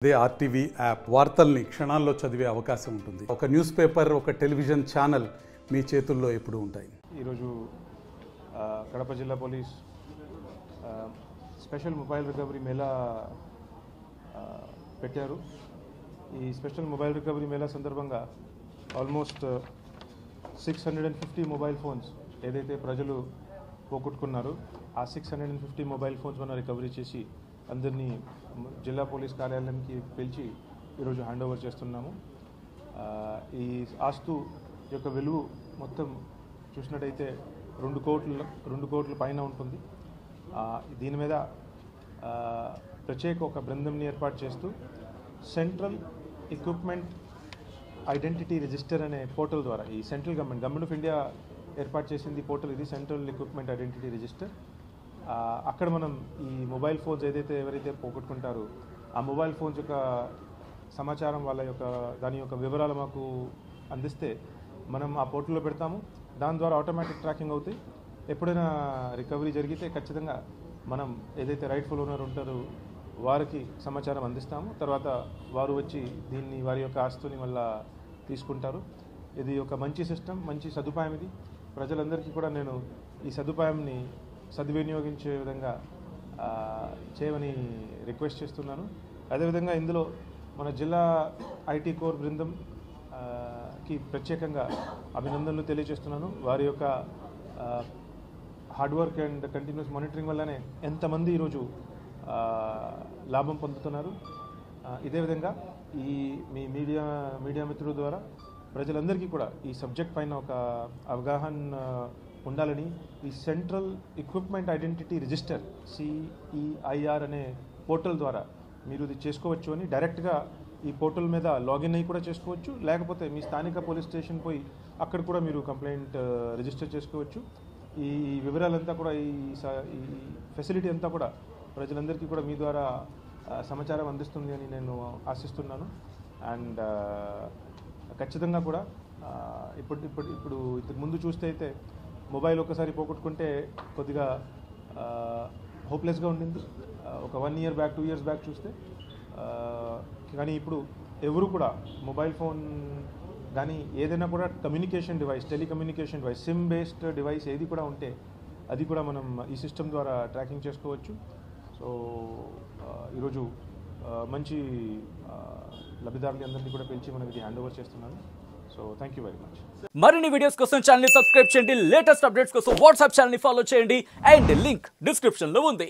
అదే RTV app వార్తల్ని క్షణాల్లో చదివే అవకాశం ఉంటుంది. ఒక న్యూస్ పేపర్, ఒక టెలివిజన్ ఛానల్ మీ చేతుల్లో ఎప్పుడూ ఉంటాయి. ఈరోజు కడప జిల్లా police special mobile recovery Mela పెట్టారు. ఈ స్పెషల్ మొబైల్ రికవరీ మేళా సందర్భంగా ఆల్మోస్ట్ 650 మొబైల్ ఫోన్స్ ఏదైతే ప్రజలు పోగొట్టుకున్నారో ఆ 650 మొబైల్ ఫోన్స్ మనం రికవరీ చేసి అందరినీ జిల్లా పోలీస్ కార్యాలయానికి పిలిచి ఈరోజు హ్యాండ్ ఓవర్ చేస్తున్నాము. ఈ ఆస్తు యొక్క విలువ మొత్తం చూసినట్టయితే 2 కోట్ల పైన ఉంటుంది. దీని మీద ప్రత్యేక ఒక బృందంని ఏర్పాటు చేస్తూ సెంట్రల్ ఎక్విప్మెంట్ ఐడెంటిటీ రిజిస్టర్ అనే పోర్టల్ ద్వారా ఈ సెంట్రల్ గవర్నమెంట్ ఆఫ్ ఇండియా ఏర్పాటు చేసింది పోర్టల్. ఇది సెంట్రల్ ఎక్విప్మెంట్ ఐడెంటిటీ రిజిస్టర్. అక్కడ మనం ఈ మొబైల్ ఫోన్స్ ఎవరైతే పోగొట్టుకుంటారో ఆ మొబైల్ ఫోన్స్ యొక్క సమాచారం దాని యొక్క వివరాలు మాకు అందిస్తే మనం ఆ పోర్టల్లో పెడతాము. దాని ద్వారా ఆటోమేటిక్ ట్రాకింగ్ అవుతాయి. ఎప్పుడైనా రికవరీ జరిగితే ఖచ్చితంగా మనం ఏదైతే రైట్ఫుల్ ఓనర్ ఉంటారో వారికి సమాచారం అందిస్తాము. తర్వాత వారు వచ్చి దీన్ని వారి యొక్క ఆస్తుని మళ్ళీ తీసుకుంటారు. ఇది ఒక మంచి సిస్టమ్, మంచి సదుపాయం. ఇది ప్రజలందరికీ కూడా నేను ఈ సదుపాయంని సద్వినియోగించే విధంగా చేయమని రిక్వెస్ట్ చేస్తున్నాను. అదేవిధంగా ఇందులో మన జిల్లా ఐటీ కోర్ బృందం కి ప్రత్యేకంగా అభినందనలు తెలియజేస్తున్నాను. వారి యొక్క hard work and continuous monitoring వల్లనే ఎంతమంది ఈరోజు లాభం పొందుతున్నారు. ఇదే విధంగా ఈ మీ మీడియా మిత్రుల ద్వారా ప్రజలందరికీ కూడా ఈ సబ్జెక్ట్ పైన ఒక అవగాహన ఉండాలని ఈ central equipment identity register CEIR అనే పోర్టల్ ద్వారా మీరు ఇది చేసుకోవచ్చు అని డైరెక్ట్గా ఈ పోర్టల్ మీద లాగిన్ అయ్యి కూడా చేసుకోవచ్చు. లేకపోతే మీ స్థానిక పోలీస్ స్టేషన్ పోయి అక్కడ కూడా మీరు కంప్లైంట్ రిజిస్టర్ చేసుకోవచ్చు. ఈ వివరాలంతా కూడా ఈ ఫెసిలిటీ అంతా కూడా ప్రజలందరికీ కూడా మీ ద్వారా సమాచారం అందిస్తుంది అని నేను ఆశిస్తున్నాను. అండ్ ఖచ్చితంగా కూడా ఇప్పుడు ఇంతకు ముందు చూస్తే అయితే మొబైల్ ఒకసారి పోగొట్టుకుంటే కొద్దిగా హోప్లెస్గా ఉండింది. ఒక 1 year బ్యాక్ 2 years బ్యాక్ చూస్తే కానీ ఇప్పుడు ఎవరు కూడా మొబైల్ ఫోన్ కానీ ఏదైనా కూడా communication device, telecommunication device, SIM based device ఏది కూడా ఉంటే అది కూడా మనం ఈ సిస్టమ్ ద్వారా ట్రాకింగ్ చేసుకోవచ్చు. సో ఈరోజు మంచి లబ్ధిదారులు అందరినీ కూడా పిలిచి మనం ఇది హ్యాండ్ ఓవర్ చేస్తున్నాను. So thank you very much. మరిన్ని వీడియోస్ కోసం ఛానల్ ని సబ్స్క్రైబ్ చేయండి. లేటెస్ట్ అప్డేట్స్ కోసం వాట్సాప్ ఛానల్ ని ఫాలో చేయండి. అండ్ లింక్ డిస్క్రిప్షన్ లో ఉంది.